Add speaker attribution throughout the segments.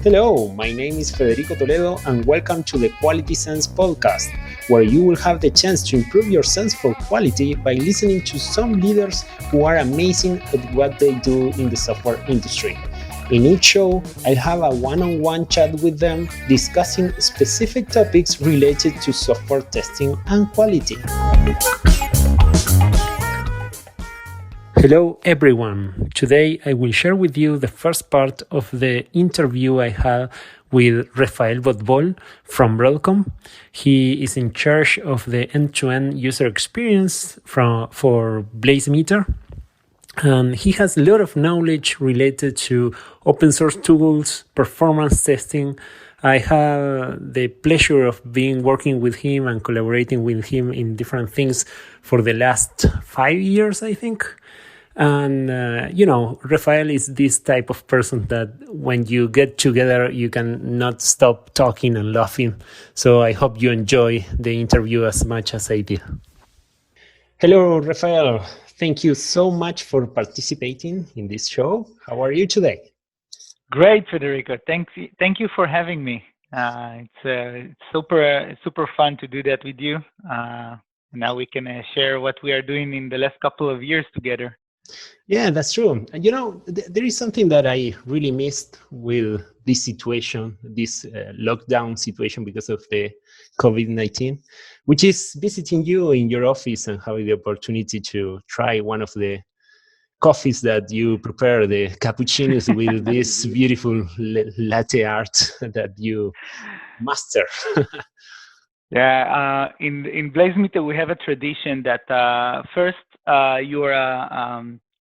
Speaker 1: Hello, my name is Federico Toledo and welcome to the Quality Sense podcast, where you will have the chance to improve your sense for quality by listening to some leaders who are amazing at what they do in the software industry. In each show, I'll have a one-on-one chat with them discussing specific topics related to software testing and quality. Hello everyone. Today I will share with you the first part of the interview I had with Refael Botbol from Broadcom. He is in charge of the end-to-end user experience for BlazeMeter. And he has a lot of knowledge related to open source tools, performance testing. I have the pleasure of working with him and collaborating with him in different things for the last 5 years, I think. And, Refael is this type of person that when you get together, you can not stop talking and laughing. So I hope you enjoy the interview as much as I did. Hello, Refael. Thank you so much for participating in this show. How are you today?
Speaker 2: Great, Federico. Thank you for having me. It's super fun to do that with you. Now we can share what we are doing in the last couple of years together.
Speaker 1: Yeah, that's true. And there is something that I really missed with this situation, this lockdown situation because of the COVID-19, which is visiting you in your office and having the opportunity to try one of the coffees that you prepare, the cappuccinos with this beautiful latte art that you master.
Speaker 2: Yeah, in BlazeMeter we have a tradition that first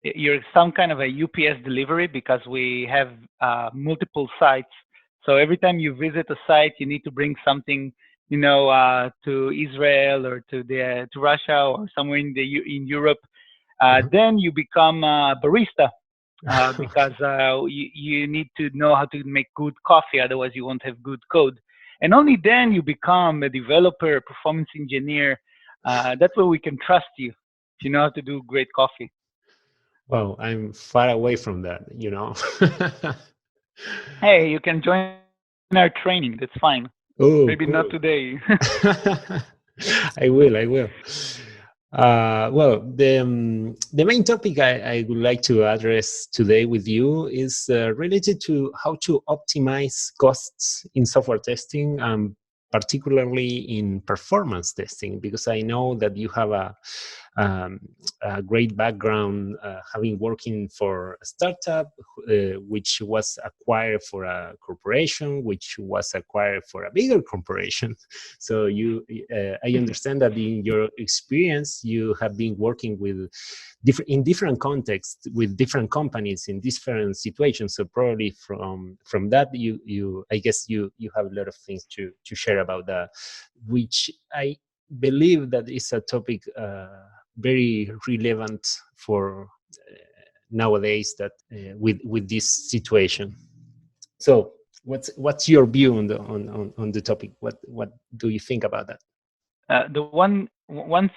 Speaker 2: you're some kind of a UPS delivery because we have multiple sites. So every time you visit a site, you need to bring something, to Israel or to Russia or somewhere in Europe. Then you become a barista because you need to know how to make good coffee. Otherwise, you won't have good code. And only then you become a developer, a performance engineer. That's where we can trust you if you know how to do great coffee.
Speaker 1: Well, I'm far away from that,
Speaker 2: Hey, you can join our training. That's fine.
Speaker 1: Oh,
Speaker 2: maybe
Speaker 1: cool.
Speaker 2: Not today.
Speaker 1: I will. The main topic I would like to address today with you is related to how to optimize costs in software testing, particularly in performance testing, because I know that you have a great background having working for a startup which was acquired for a corporation which was acquired for a bigger corporation. So I understand that in your experience you have been working with in different contexts with different companies in different situations. So probably from that I guess you have a lot of things to share about that, which I believe that is a topic very relevant for nowadays that with this situation. So what's your view on the topic? What do you think about that?
Speaker 2: The one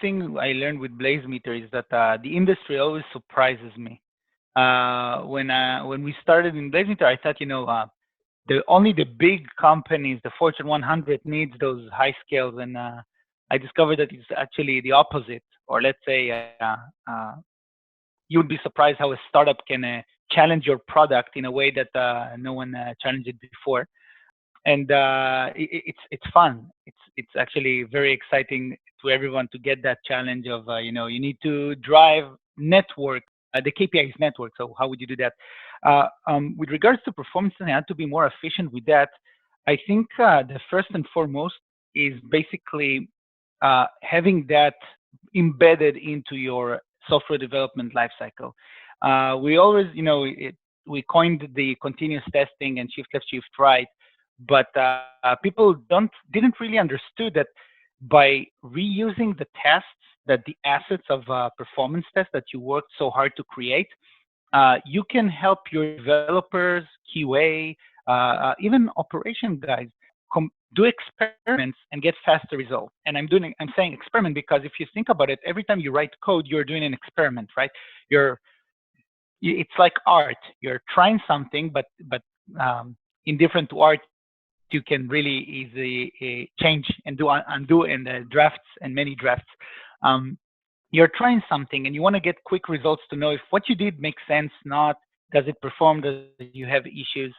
Speaker 2: thing I learned with BlazeMeter is that the industry always surprises me. When we started in BlazeMeter, I thought only the big companies, the Fortune 100, needs those high scales, and I discovered that it's actually the opposite. Or let's say you would be surprised how a startup can challenge your product in a way that no one challenged it before. And it's fun. It's actually very exciting to everyone to get that challenge of you need to drive network. The KPI is network. So how would you do that? With regards to performance, I had to be more efficient with that. I think the first and foremost is basically having that embedded into your software development lifecycle. We always, we coined the continuous testing and shift left, shift right, but people didn't really understood that by reusing the tests, that the assets of performance tests that you worked so hard to create, you can help your developers, QA, even operation guys do experiments and get faster results. And I'm saying experiment because if you think about it, every time you write code, you're doing an experiment, right? It's like art. You're trying something, but in different arts, you can really easily change and undo in the drafts and many drafts. You're trying something and you want to get quick results to know if what you did makes sense, not, does it perform, does you have issues.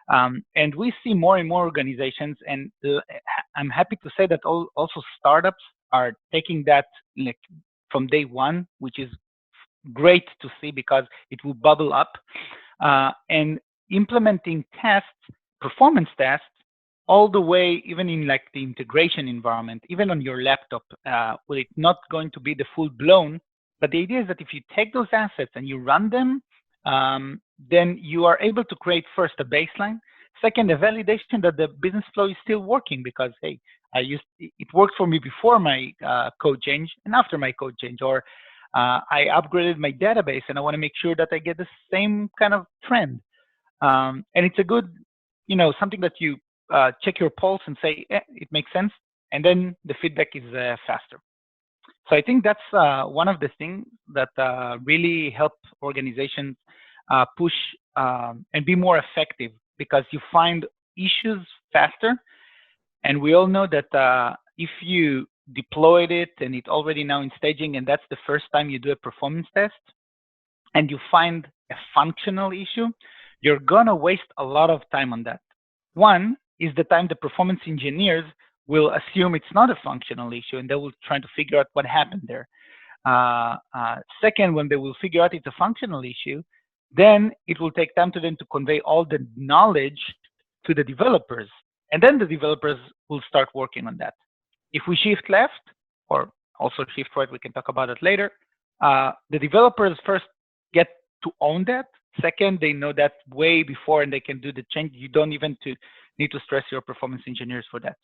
Speaker 2: And we see more and more organizations, and I'm happy to say that also startups are taking that like from day one, which is great to see because it will bubble up, and implementing tests, performance tests, all the way, even in like the integration environment, even on your laptop, well, it's not going to be the full blown, but the idea is that if you take those assets and you run them, then you are able to create first a baseline, second, a validation that the business flow is still working because, hey, it worked for me before my code change and after my code change, or I upgraded my database and I want to make sure that I get the same kind of trend. And it's a good, something that you check your pulse and say, it makes sense. And then the feedback is faster. So I think that's one of the things that really help organizations push and be more effective, because you find issues faster. And we all know that if you deployed it and it's already now in staging, and that's the first time you do a performance test, and you find a functional issue, you're going to waste a lot of time on that. One is the time the performance engineers will assume it's not a functional issue, and they will try to figure out what happened there. Second, when they will figure out it's a functional issue, then it will take time to them to convey all the knowledge to the developers, and then the developers will start working on that. If we shift left, or also shift right, we can talk about it later, the developers first get to own that. Second, they know that way before and they can do the change. You don't even need to stress your performance engineers for that.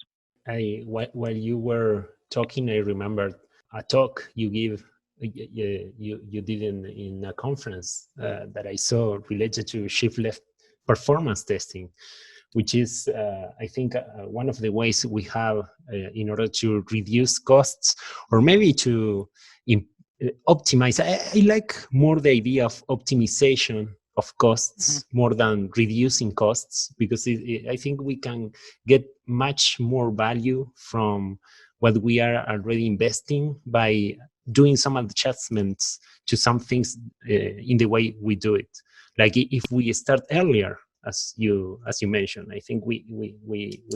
Speaker 1: While you were talking, I remembered a talk you did in a conference that I saw related to Shiftlift performance testing, which is, I think, one of the ways we have in order to reduce costs, or maybe to optimize. I like more the idea of optimization of costs more than reducing costs, because I think we can get much more value from what we are already investing by doing some adjustments to some things in the way we do it. Like if we start earlier, as you mentioned, I think we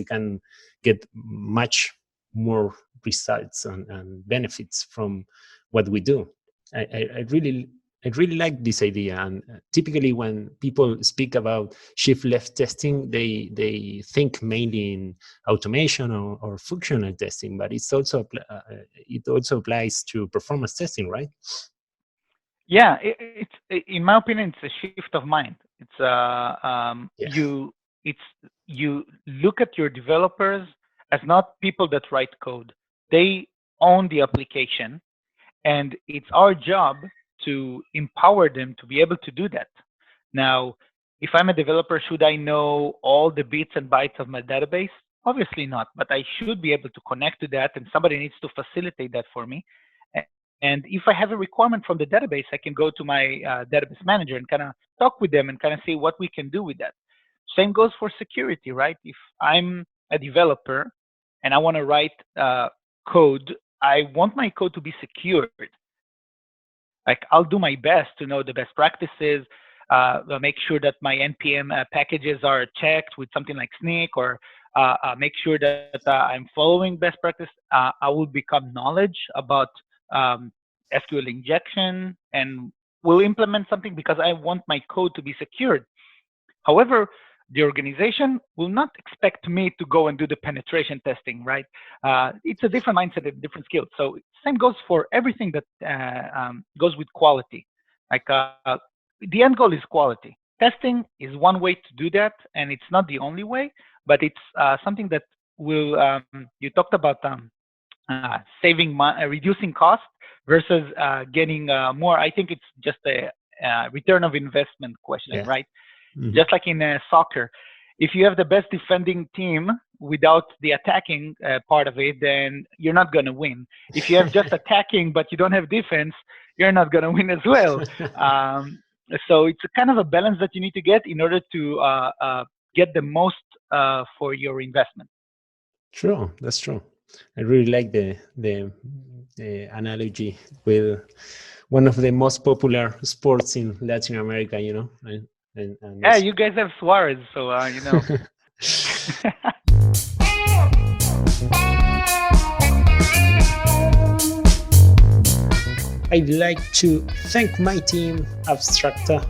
Speaker 1: can get much more results and benefits from what we do. I really like this idea, and typically when people speak about shift left testing, they think mainly in automation or functional testing, but it also applies to performance testing, right?
Speaker 2: Yeah, it's in my opinion, it's a shift of mind. It's you look at your developers as not people that write code. They own the application, and it's our job to empower them to be able to do that. Now, if I'm a developer, should I know all the bits and bytes of my database? Obviously not, but I should be able to connect to that, and somebody needs to facilitate that for me. And if I have a requirement from the database, I can go to my database manager and kind of talk with them and kind of see what we can do with that. Same goes for security, right? If I'm a developer and I want to write code, I want my code to be secured. Like, I'll do my best to know the best practices, make sure that my NPM packages are checked with something like Snyk, or make sure that I'm following best practice. I will become knowledge about SQL injection, and will implement something because I want my code to be secured. However, the organization will not expect me to go and do the penetration testing, right? It's a different mindset and different skill. So same goes for everything that goes with quality. Like the end goal is quality. Testing is one way to do that, and it's not the only way, but it's something that will, you talked about saving reducing cost versus getting more. I think it's just a return of investment question, right? Mm-hmm. Just like in soccer, if you have the best defending team without the attacking part of it, then you're not going to win. If you have just attacking but you don't have defense, you're not going to win as well. So it's a kind of a balance that you need to get in order to get the most for your investment.
Speaker 1: True, that's true. I really like the analogy with one of the most popular sports in Latin America, and
Speaker 2: Yeah, you guys have Suarez, so
Speaker 1: I'd like to thank my team, Abstracta,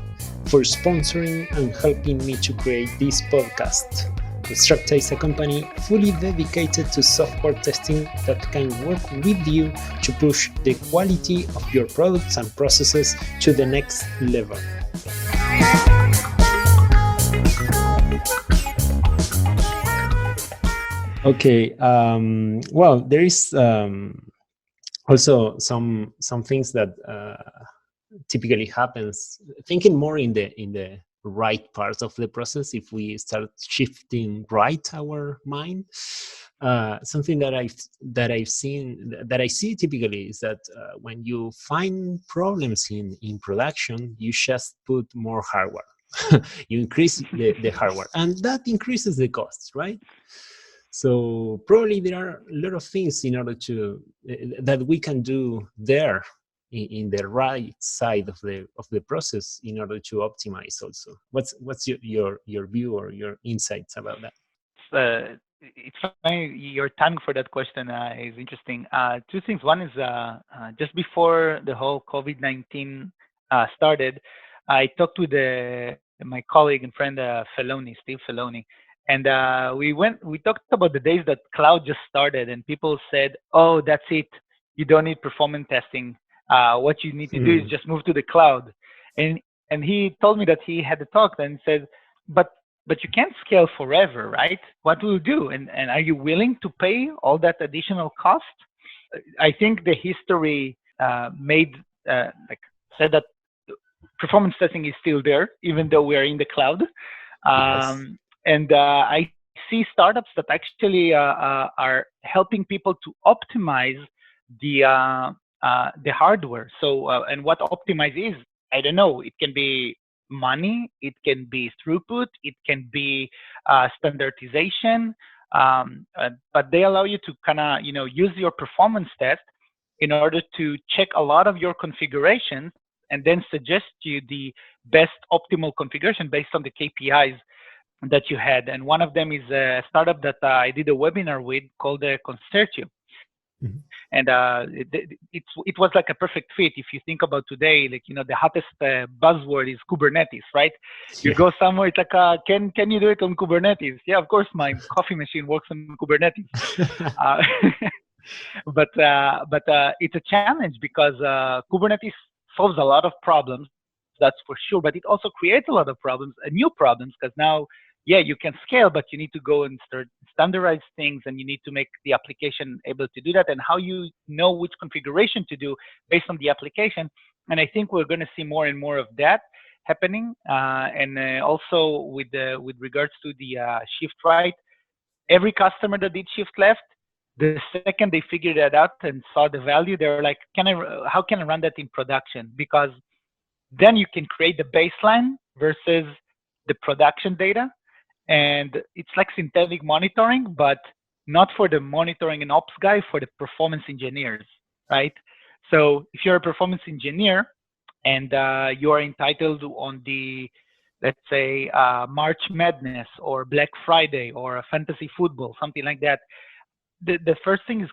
Speaker 1: for sponsoring and helping me to create this podcast. Abstracta is a company fully dedicated to software testing that can work with you to push the quality of your products and processes to the next level. Okay, well, there is also some things that typically happens, thinking more in the right part of the process. If we start shifting right our mind, something that I see typically is that when you find problems in production, you just put more hardware. You increase the hardware, and that increases the costs, right? So probably there are a lot of things in order to that we can do there in the right side of the process in order to optimize. Also, what's your view or your insights about that?
Speaker 2: It's funny. Your timing for that question is interesting. Two things. One is just before the whole COVID-19 started, I talked with my colleague and friend Steve Feloni, and we talked about the days that cloud just started, and people said, "Oh, that's it. You don't need performance testing. What you need to do is just move to the cloud." And he told me that he had a talk and said, but you can't scale forever, right? What will you do? And are you willing to pay all that additional cost? I think the history said that performance testing is still there, even though we are in the cloud.
Speaker 1: Yes.
Speaker 2: And I see startups that actually are helping people to optimize the hardware. So, and what optimize is, I don't know. It can be money, it can be throughput, it can be standardization, but they allow you to kind of use your performance test in order to check a lot of your configurations and then suggest you the best optimal configuration based on the KPIs that you had. And one of them is a startup that I did a webinar with called Concertio. Mm-hmm. And it was like a perfect fit. If you think about today, like, the hottest buzzword is Kubernetes, right? You go somewhere, it's like, can you do it on Kubernetes? Yeah, of course, my coffee machine works on Kubernetes. But it's a challenge because Kubernetes solves a lot of problems, that's for sure. But it also creates a lot of problems, new problems, because now, yeah, you can scale, but you need to go and start standardize things, and you need to make the application able to do that, and how you know which configuration to do based on the application. And I think we're going to see more and more of that happening. And also with regards to the shift right, every customer that did shift left, the second they figured that out and saw the value, they were like, how can I run that in production? Because then you can create the baseline versus the production data. And it's like synthetic monitoring, but not for the monitoring and ops guy, for the performance engineers, right? So if you're a performance engineer and you are entitled on the, let's say, March Madness or Black Friday or a fantasy football, something like that, the first thing is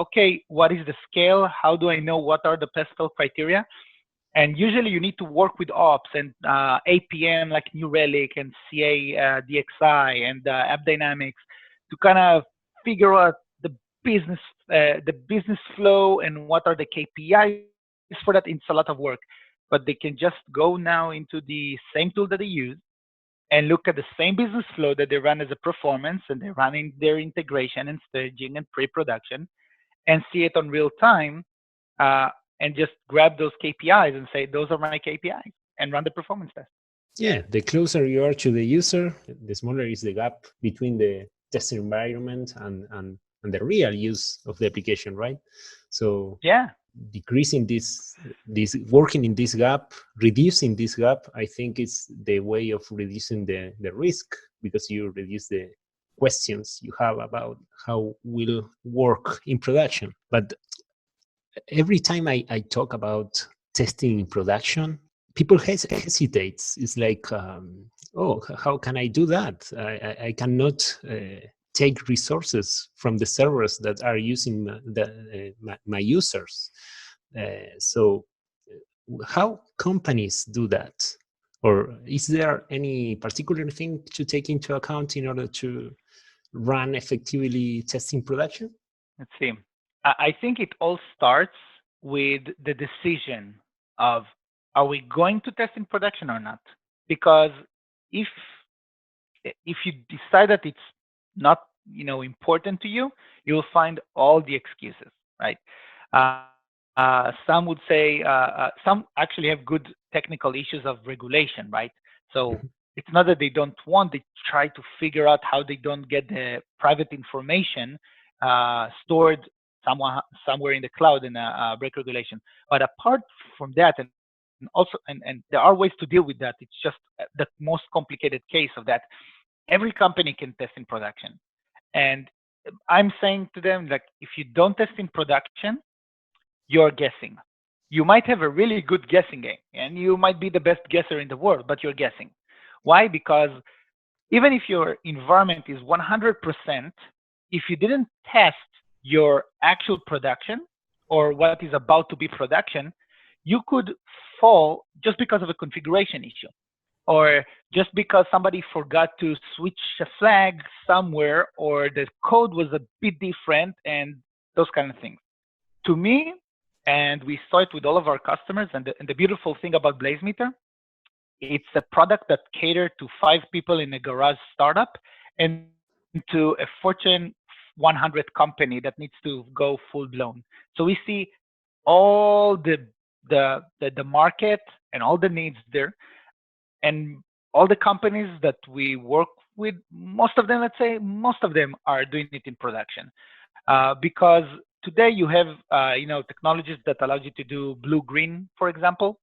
Speaker 2: okay, what is the scale? How do I know what are the PESCAL criteria? And usually you need to work with ops and APM like New Relic and CA DXI and App Dynamics to kind of figure out the business flow and what are the KPIs for that. It's a lot of work, but they can just go now into the same tool that they use and look at the same business flow that they run as a performance, and they're running their integration and staging and pre-production, and see it on real time. And just grab those KPIs and say, those are my KPIs, and run the performance test.
Speaker 1: Yeah, the closer you are to the user, the smaller is the gap between the test environment and the real use of the application, right? So
Speaker 2: yeah,
Speaker 1: decreasing this working in this gap, reducing this gap, I think it's the way of reducing the risk because you reduce the questions you have about how will work in production. But every time I talk about testing in production, people hesitate. It's like, oh, how can I do that? I cannot take resources from the servers that are using my users. So how companies do that? Or is there any particular thing to take into account in order to run effectively testing production?
Speaker 2: Let's see. I think it all starts with the decision of, are we going to test in production or not? Because if you decide that it's not important to you, you will find all the excuses, right? Some would say some actually have good technical issues of regulation, right? So it's not that they don't want, they try to figure out how they don't get the private information stored somewhere in the cloud in a break regulation. But apart from that, and also, and there are ways to deal with that. It's just the most complicated case of that. Every company can test in production. And I'm saying to them, like, if you don't test in production, you're guessing. You might have a really good guessing game, and you might be the best guesser in the world, but you're guessing. Why? Because even if your environment is 100%, if you didn't test your actual production or what is about to be production, you could fall just because of a configuration issue, or just because somebody forgot to switch a flag somewhere, or the code was a bit different, and those kind of things. To me, and we saw it with all of our customers, and the beautiful thing about BlazeMeter, it's a product that caters to 5 people in a garage startup and to a Fortune 100 company that needs to go full blown. So we see all the market and all the needs there, and all the companies that we work with, most of them, let's say, most of them are doing it in production, because today you have technologies that allow you to do blue-green, for example.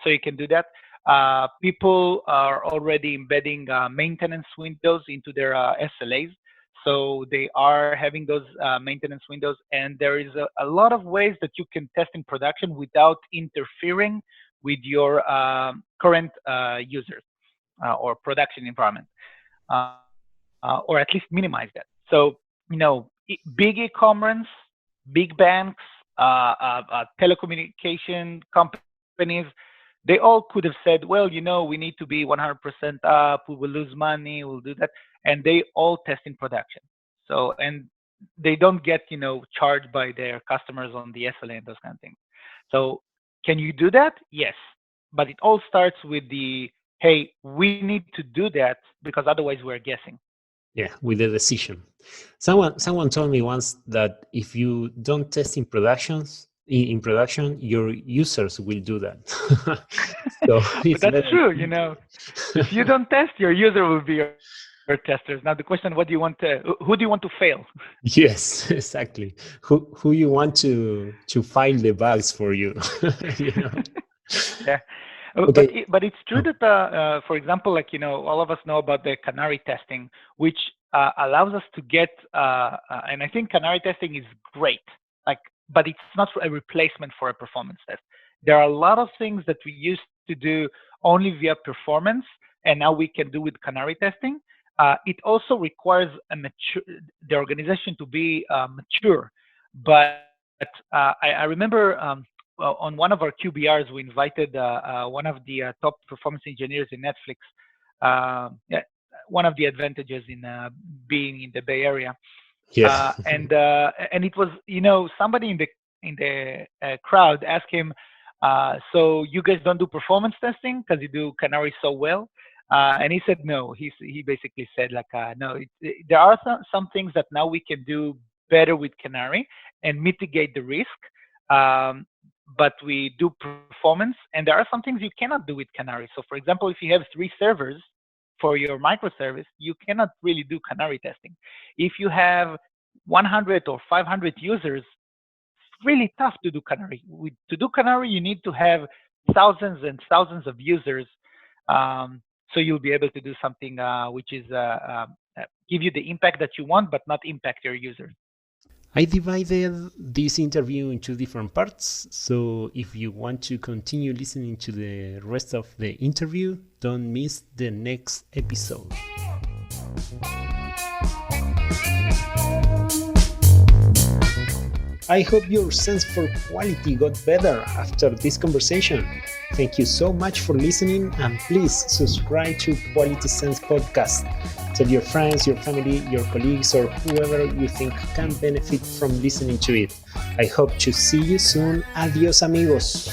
Speaker 2: So you can do that. People are already embedding maintenance windows into their SLAs. So they are having those maintenance windows, and there is a lot of ways that you can test in production without interfering with your current users or production environment, or at least minimize that. So, big e-commerce, big banks, telecommunication companies, they all could have said, well, we need to be 100% up, we will lose money, we'll do that. And they all test in production. So, and they don't get, charged by their customers on the SLA and those kind of things. So can you do that? Yes. But it all starts with hey, we need to do that because otherwise we're guessing.
Speaker 1: Yeah, with the decision. Someone told me once that if you don't test in production, your users will do that.
Speaker 2: So but that's true, If you don't test, your user will be your testers. Now the question, who do you want to fail?
Speaker 1: Yes, exactly. Who you want to file the bugs for you?
Speaker 2: Yeah. Okay. But it's true that, for example, all of us know about the Canary testing, which allows us to get, and I think Canary testing is great, but it's not a replacement for a performance test. There are a lot of things that we used to do only via performance, and now we can do with Canary testing. It also requires the organization to be mature. But I remember on one of our QBRs, we invited one of the top performance engineers in Netflix. One of the advantages in being in the Bay Area.
Speaker 1: Yeah.
Speaker 2: And it was, somebody in the crowd asked him, so you guys don't do performance testing because you do Canary so well? And he said no. He basically said no. There are some things that now we can do better with Canary and mitigate the risk. But we do performance, and there are some things you cannot do with Canary. So, for example, if you have 3 servers for your microservice, you cannot really do Canary testing. If you have 100 or 500 users, it's really tough to do Canary. To do Canary, you need to have thousands and thousands of users. so you'll be able to do something which is give you the impact that you want, but not impact your users.
Speaker 1: I divided this interview into different parts, so if you want to continue listening to the rest of the interview, don't miss the next episode. I hope your sense for quality got better after this conversation. Thank you so much for listening, and please subscribe to Quality Sense Podcast. Tell your friends, your family, your colleagues, or whoever you think can benefit from listening to it. I hope to see you soon. Adios, amigos.